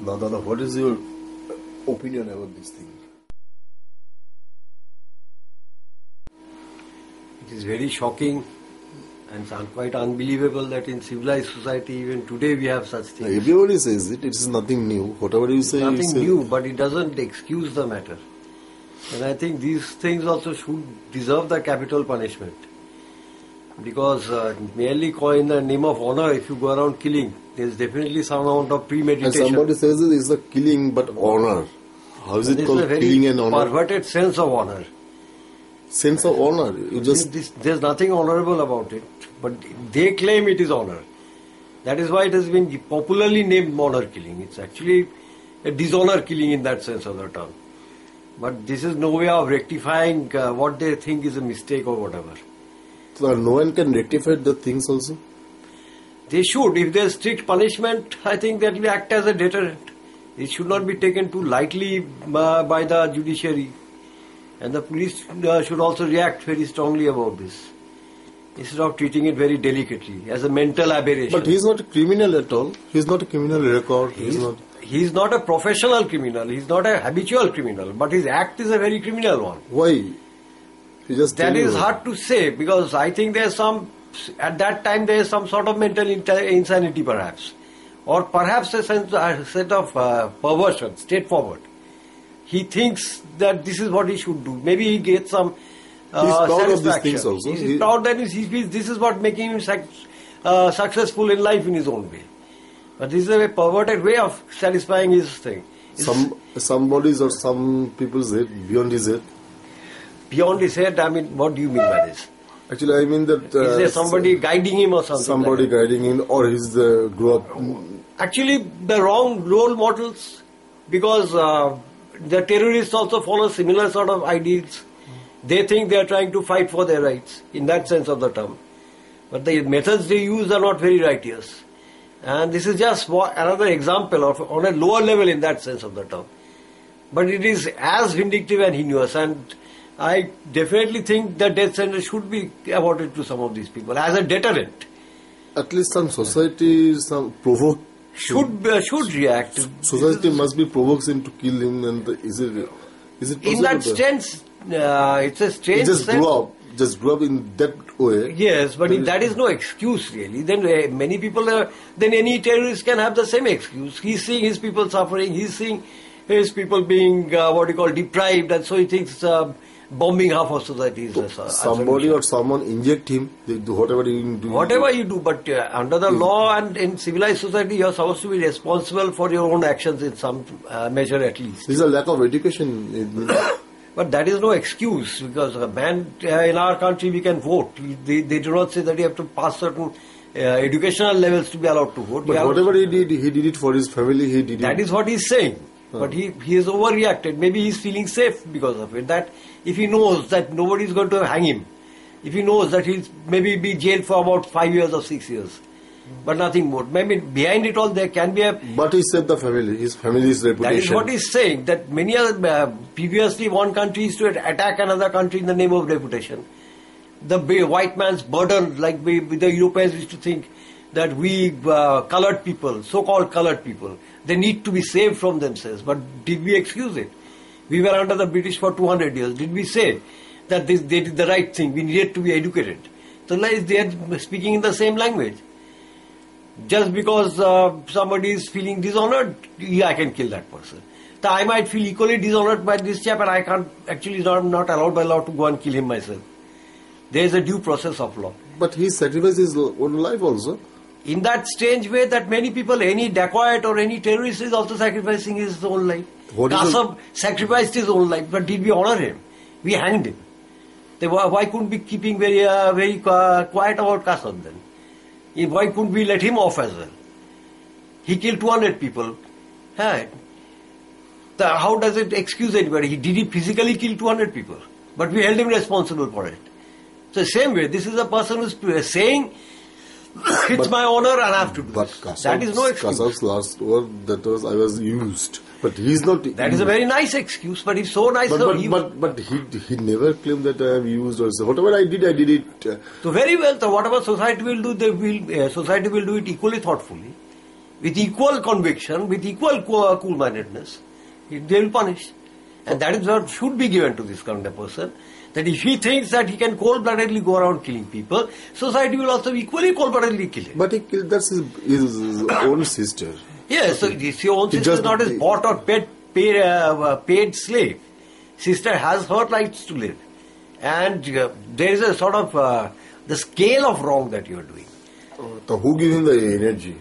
Now, Dada, what is your opinion about this thing? It is very shocking and quite unbelievable that in civilized society, even today, we have such things. Everybody says it. It is nothing new. Whatever you say, Nothing new, but it doesn't excuse the matter. And I think these things also should deserve the capital punishment. Because merely in the name of honor, if you go around killing, there is definitely some amount of premeditation. And somebody says it is a killing but honor. How is it called killing and honor? Perverted sense of honor. Sense of honor. You just there's nothing honorable about it, but they claim it is honor. That is why it has been popularly named honor killing. It's actually a dishonor killing in that sense of the term. But this is no way of rectifying what they think is a mistake or whatever. So no one can rectify the things also? They should. If there's strict punishment, I think that will act as a deterrent. It should not be taken too lightly by the judiciary. And the police should also react very strongly about this, instead of treating it very delicately, as a mental aberration. But he's not a criminal at all. He's not a criminal record. He's not a professional criminal. He's not a habitual criminal. But his act is a very criminal one. Why? That is hard to say, because I think at that time there is some sort of mental insanity perhaps. Or perhaps a set of perversion, straightforward. He thinks that this is what he should do. Maybe he gets some proud of these things also. He's proud that he feels this is what making him successful in life in his own way. But this is a perverted way of satisfying his thing. Somebody's or some people's head, beyond his head. Beyond his head, I mean, what do you mean by this? Actually, I mean that... is there somebody guiding him or something? Somebody like guiding him, or he's grew up... Actually, the wrong role models, because the terrorists also follow similar sort of ideals. They think they are trying to fight for their rights, in that sense of the term. But the methods they use are not very righteous. And this is just another example of on a lower level in that sense of the term. But it is as vindictive and heinous, and I definitely think that death sentence should be awarded to some of these people as a deterrent. At least some society, should react. Society must be provoked him to kill him, and is it possible? In that sense, it's a strange sense. Just grew up in that way. Yes, but that is no excuse really. Then many people, then any terrorist can have the same excuse. He's seeing his people suffering, he's seeing his people being deprived, and so he thinks bombing half of society is somebody or someone inject him, they do whatever you do. Whatever you do, but under the law and in civilized society, you are supposed to be responsible for your own actions in some measure at least. There is a lack of education. But that is no excuse, because a man in our country we can vote. They do not say that you have to pass certain educational levels to be allowed to vote. But whatever he did it for his family. That is what he is saying. But he has overreacted. Maybe he is feeling safe because of it. That if he knows that nobody is going to hang him, if he knows that he'll maybe be jailed for about 5 years or 6 years, but nothing more. Maybe behind it all there can be a... But he saved the family, his family's reputation. That is what he's saying, that many other... previously one country used to attack another country in the name of reputation. The white man's burden, like the Europeans used to think that we coloured people, so-called coloured people, they need to be saved from themselves. But did we excuse it? We were under the British for 200 years. Did we say that they did the right thing? We needed to be educated. So they are speaking in the same language. Just because somebody is feeling dishonored, I can kill that person. So I might feel equally dishonored by this chap, and I can't actually not allowed by law to go and kill him myself. There is a due process of law. But he sacrificed his own life also. In that strange way that many people, any dacoit or any terrorist is also sacrificing his own life. Qasem sacrificed his own life, but did we honor him? We hanged him. Why couldn't we keeping very quiet about Qasem then? Why couldn't we let him off as well? He killed 200 people. How does it excuse anybody? Did he physically kill 200 people? But we held him responsible for it. So same way, this is a person who's saying, it's my honor and I have to do this. That is no excuse. Qasem's last word, that was, I was used. But he's not... That is a very nice excuse, but he's so nice. But he never claimed that I am used or so. Whatever I did it. So very well, so whatever society will do, society will do it equally thoughtfully. with equal conviction, with equal cool-mindedness, they will punish. And that is what should be given to this kind of person. That if he thinks that he can cold-bloodedly go around killing people, society will also equally cold-bloodedly kill him. But he killed, that's his own sister. Yes, so his own sister is not his bought or paid slave. Sister has her rights to live. And there is a sort of the scale of wrong that you are doing. So who gives him the energy?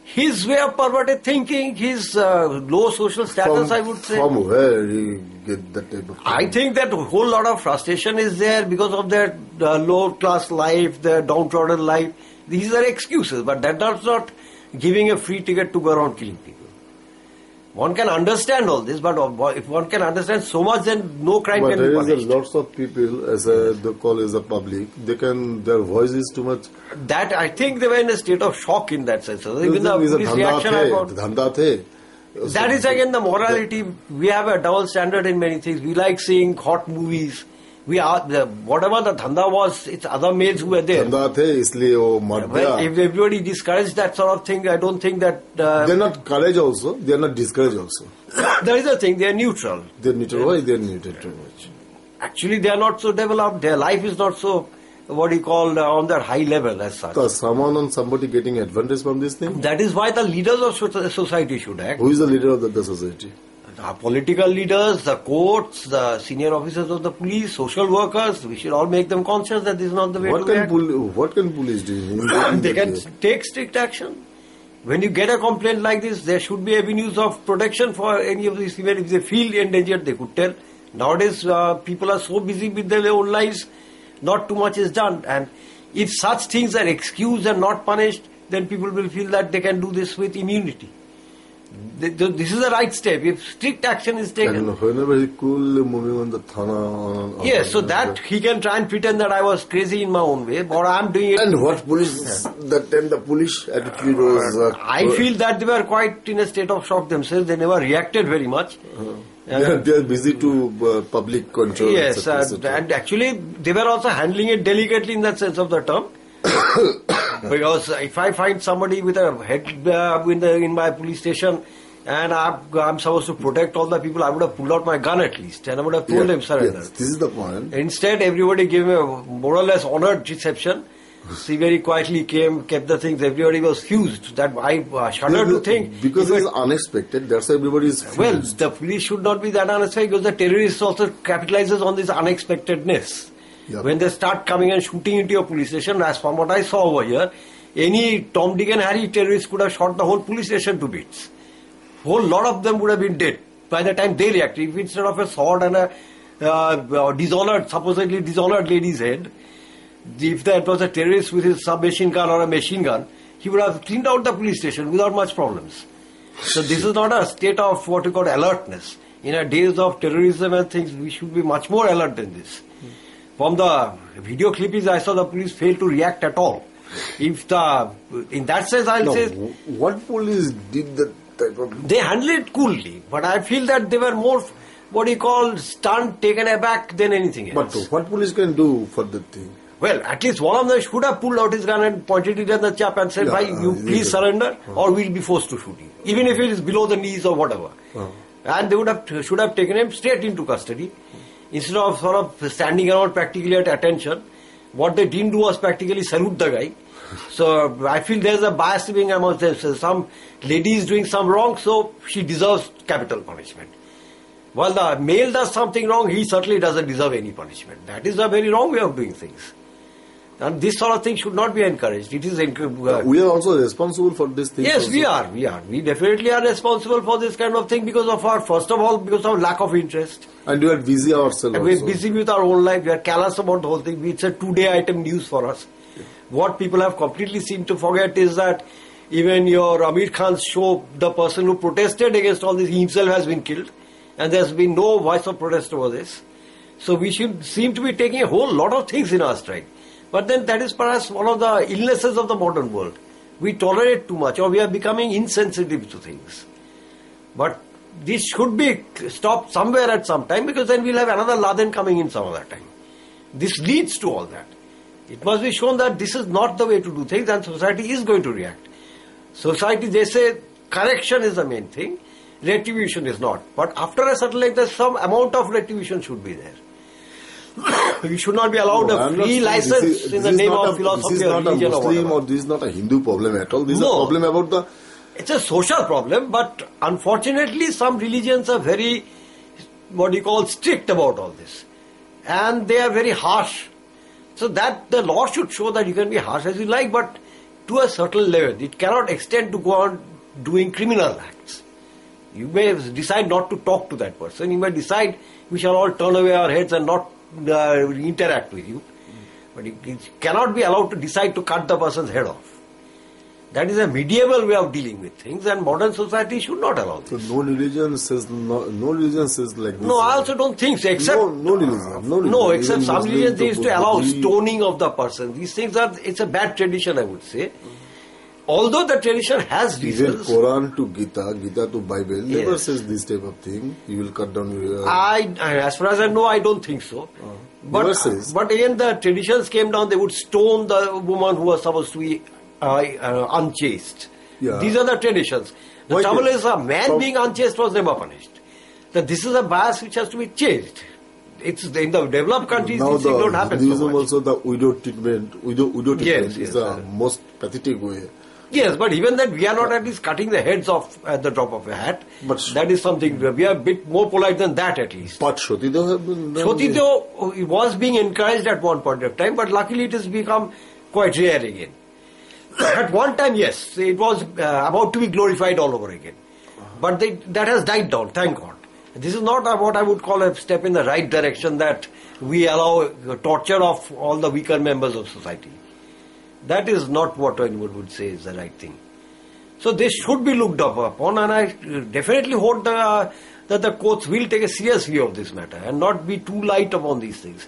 His way of perverted thinking, his low social status, I would say. From where he get that type of thing? I think that a whole lot of frustration is there because of their low class life, their downtrodden life. These are excuses, but that does not giving a free ticket to go around killing people. One can understand all this, but if one can understand so much, then no crime can be punished. But there is lots of people, as they call as a public, their voice is too much. That, I think they were in a state of shock in that sense. Even the police reaction I got. That is again the morality. We have a double standard in many things. We like seeing hot movies. Whatever the dhanda was, it's other males who were there. Well, if everybody discouraged that sort of thing, I don't think that... they're not encouraged also, they're not discouraged also. There is a thing, they're neutral. They're neutral. Why they're neutral too much? Actually, they are not so developed. Their life is not so, on that high level as such. So somebody getting advantage from this thing? That is why the leaders of society should act. Who is the leader of the society? The political leaders, the courts, the senior officers of the police, social workers, we should all make them conscious that this is not the way to act. What can police do? They can take strict action. When you get a complaint like this, there should be avenues of protection for any of these people. If they feel endangered, they could tell. Nowadays, people are so busy with their own lives, not too much is done. And if such things are excused and not punished, then people will feel that they can do this with immunity. This is the right step. If strict action is taken. And whenever he cool moving on the thana. Yes, so that he can try and pretend that I was crazy in my own way, but I am doing it. And what police, that time the police attitude was... I feel that they were quite in a state of shock themselves. They never reacted very much. They are busy to public control. Yes, and actually they were also handling it delicately in that sense of the term. Because if I find somebody with a head in my police station and I'm supposed to protect all the people, I would have pulled out my gun at least and I would have told them surrender. Yes, this is the point. Instead, everybody gave me a more or less honored reception. She very quietly kept the things. Everybody was fused. That I shudder to think. Because it's unexpected, that's why everybody is fused. Well, the police should not be that unexpected because the terrorists also capitalizes on this unexpectedness. Yep. When they start coming and shooting into your police station, as from what I saw over here, any Tom, Dick and Harry terrorist could have shot the whole police station to bits. Whole lot of them would have been dead by the time they reacted. If instead of a sword and a supposedly dishonored lady's head, if that was a terrorist with his submachine gun or a machine gun, he would have cleaned out the police station without much problems. So this is not a state of what we call alertness. In our days of terrorism and things, we should be much more alert than this. From the video clippings, I saw the police failed to react at all. In that sense, I'll say... What police did that type of... They handled it coolly, but I feel that they were more, stunned, taken aback than anything else. But what police can do for that thing? Well, at least one of them should have pulled out his gun and pointed it at the chap and said, you please surrender or we'll be forced to shoot you. Even if it is below the knees or whatever. And they should have taken him straight into custody. Instead of sort of standing around practically at attention, what they didn't do was practically salute the guy. So I feel there's a bias being amongst them. So some lady is doing some wrong, so she deserves capital punishment. While the male does something wrong, he certainly doesn't deserve any punishment. That is a very wrong way of doing things. And this sort of thing should not be encouraged. It is we are also responsible for this thing. Yes, we are. We definitely are responsible for this kind of thing because of first of all, because of lack of interest. And we are busy ourselves. We are busy with our own life. We are callous about the whole thing. It's a two-day item news for us. Yeah. What people have completely seemed to forget is that even your Amir Khan's show, the person who protested against all this, he himself has been killed. And there's been no voice of protest over this. So we seem to be taking a whole lot of things in our stride. But then that is perhaps one of the illnesses of the modern world. We tolerate too much or we are becoming insensitive to things. But this should be stopped somewhere at some time because then we'll have another Laden coming in some other time. This leads to all that. It must be shown that this is not the way to do things and society is going to react. Society, they say correction is the main thing, retribution is not. But after a certain length, there's some amount of retribution should be there. You should not be allowed a free license in the name of philosophy or religion or whatever. This is not a Muslim or this is not a Hindu problem at all. This is a problem about the... It's a social problem, but unfortunately some religions are very, strict about all this. And they are very harsh. So that the law should show that you can be harsh as you like, but to a certain level. It cannot extend to go on doing criminal acts. You may decide not to talk to that person. You may decide we shall all turn away our heads and not interact with you. But it cannot be allowed to decide to cut the person's head off. That is a medieval way of dealing with things, and modern society should not allow this. So no religion says like this. No, I also don't think so. Except no religion. No, except some religions they used to allow stoning of the person. These things it's a bad tradition, I would say. Although the tradition has reasons. Even Quran to Gita to Bible never says this type of thing. You will cut down your... as far as I know, I don't think so. But again, the traditions came down, they would stone the woman who was supposed to be unchaste. Yeah. These are the traditions. The trouble is a man being unchaste was never punished. That this is a bias which has to be changed. It's in the developed countries these things don't happen so much. Also the widow treatment is the most pathetic way. Yes, but even that we are not at least cutting the heads off at the drop of a hat. But that is something, we are a bit more polite than that at least. But Shotido have been done. Shotido was being encouraged at one point of time, but luckily it has become quite rare again. At one time, yes, it was about to be glorified all over again. But that has died down, thank God. This is not what I would call a step in the right direction, that we allow torture of all the weaker members of society. That is not what anyone would say is the right thing. So this should be looked upon, and I definitely hope that the courts will take a serious view of this matter and not be too light upon these things.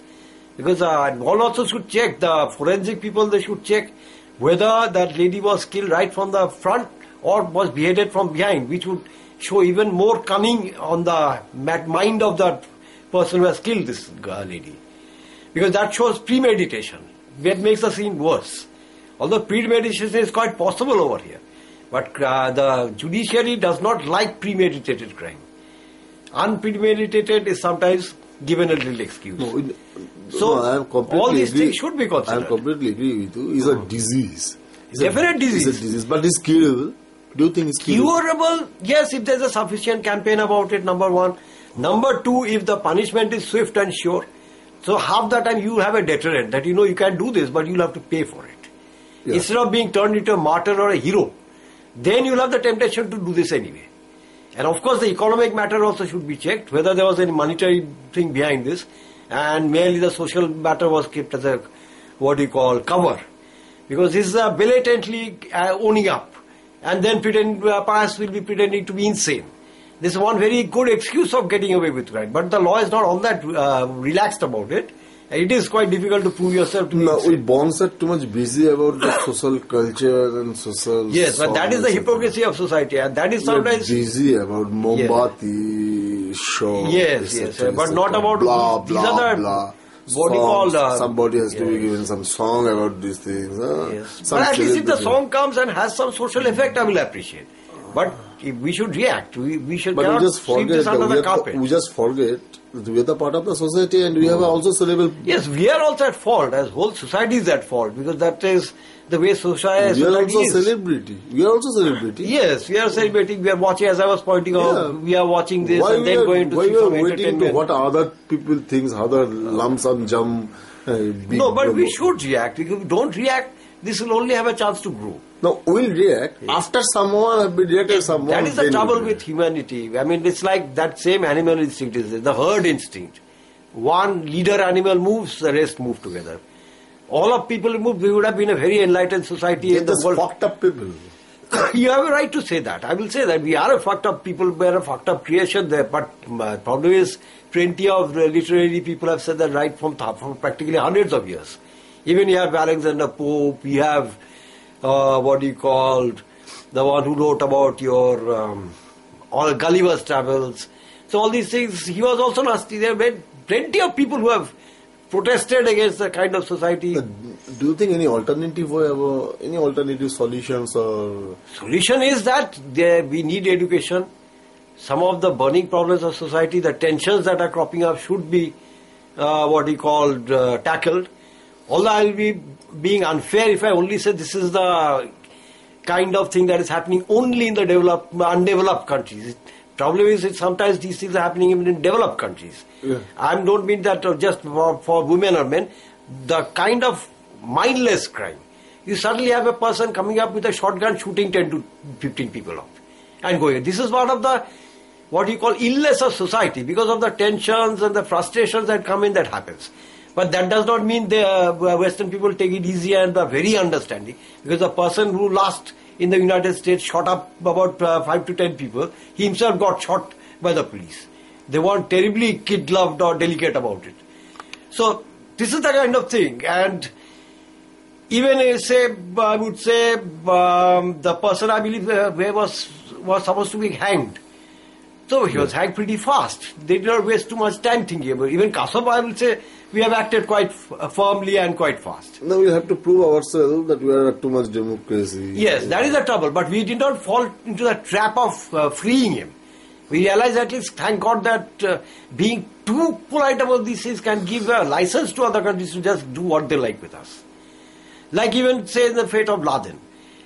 Because one also should check, the forensic people, they should check whether that lady was killed right from the front or was beheaded from behind, which would show even more cunning on the mind of that person who has killed this lady. Because that shows premeditation, that makes the scene worse. Although premeditation is quite possible over here. But the judiciary does not like premeditated crime. Unpremeditated is sometimes given a little excuse. All these things should be considered. I completely agree with you. It's a disease. It's definite disease. It's a disease, but it's curable. Do you think it's curable? Curable? Yes, if there's a sufficient campaign about it, number one. Number two, if the punishment is swift and sure. So half the time you have a deterrent that you can do this, but you'll have to pay for it. Yeah. Instead of being turned into a martyr or a hero, then you'll have the temptation to do this anyway. And of course the economic matter also should be checked, whether there was any monetary thing behind this, and merely the social matter was kept as a, cover. Because this is blatantly owning up, and then perhaps will be pretending to be insane. This is one very good excuse of getting away with crime, but the law is not all that relaxed about it. It is quite difficult to prove yourself to be insane. We bonds are too much busy about the social culture and social... Yes, but that is the hypocrisy of society, and that is sometimes... busy about Mombati, show... Yes, but not about... These are the... somebody has to be given some song about these things. Yes. But at least if the song comes and has some social effect, I will appreciate. But we should react. We should not sweep this under the carpet. We just forget we are the part of the society, and we have also celebrate. Yes, we are also at fault. As whole society is at fault, because that is the way society is. We are also celebrity. We are also celebrating. Yes, we are celebrating. We are watching, as I was pointing out, we are watching this and then going to see some entertainment. Why we are waiting to what other people think, other lump sum jump? No, but we should react. If we don't react, this will only have a chance to grow. No, we'll react after someone has been reacted. That is the trouble with humanity. I mean, it's like that same animal instinct is there, the herd instinct. One leader animal moves, the rest move together. All of people move, we would have been a very enlightened society in the world. Fucked up people. You have a right to say that. I will say that we are a fucked up people, we are a fucked up creation there. But the problem is, plenty of literary people have said that right from practically hundreds of years. Even you have Alexander Pope, you have the one who wrote about your all Gulliver's Travels. So all these things, he was also nasty. There have been plenty of people who have protested against the kind of society. Do you think any alternative way, any alternative solutions or? Solution is that we need education. Some of the burning problems of society, the tensions that are cropping up should be tackled. Although I will be being unfair if I only say this is the kind of thing that is happening only in the undeveloped countries. Problem is that sometimes these things are happening even in developed countries. Yeah. I don't mean that just for women or men. The kind of mindless crime. You suddenly have a person coming up with a shotgun shooting 10 to 15 people up and going. This is one of the illness of society. Because of the tensions and the frustrations that come in, that happens. But that does not mean the Western people take it easy and are very understanding. Because the person who last in the United States shot up about 5 to 10 people, he himself got shot by the police. They weren't terribly kid-loved or delicate about it. So this is the kind of thing. And even I would say the person I believe was supposed to be hanged. So he was hanged pretty fast. They did not waste too much time thinking about it. Even Kosovo, I will say, we have acted quite firmly and quite fast. Now we have to prove ourselves that we are too much democracy. Yes, that is the trouble. But we did not fall into the trap of freeing him. We realized at least, thank God, that being too polite about these things can give a license to other countries to just do what they like with us. Like even say the fate of Laden.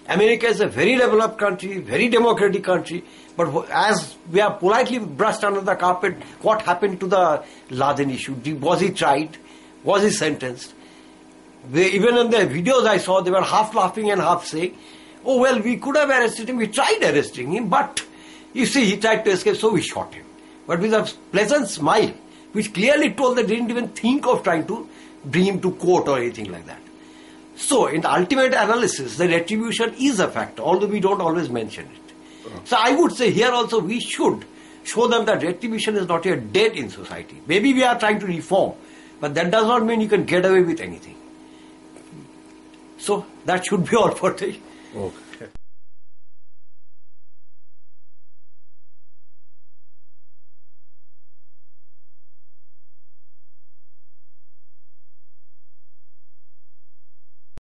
America is a very developed country, very democratic country, but as we are politely brushed under the carpet, what happened to the Laden issue? Was he tried? Was he sentenced? Even in the videos I saw, they were half laughing and half saying, oh well, we could have arrested him, we tried arresting him, but you see, he tried to escape, so we shot him. But with a pleasant smile, which clearly told they didn't even think of trying to bring him to court or anything like that. So, in the ultimate analysis, the retribution is a factor, although we don't always mention it. So, I would say here also we should show them that retribution is not yet dead in society. Maybe we are trying to reform, but that does not mean you can get away with anything. So, that should be all for today. Okay.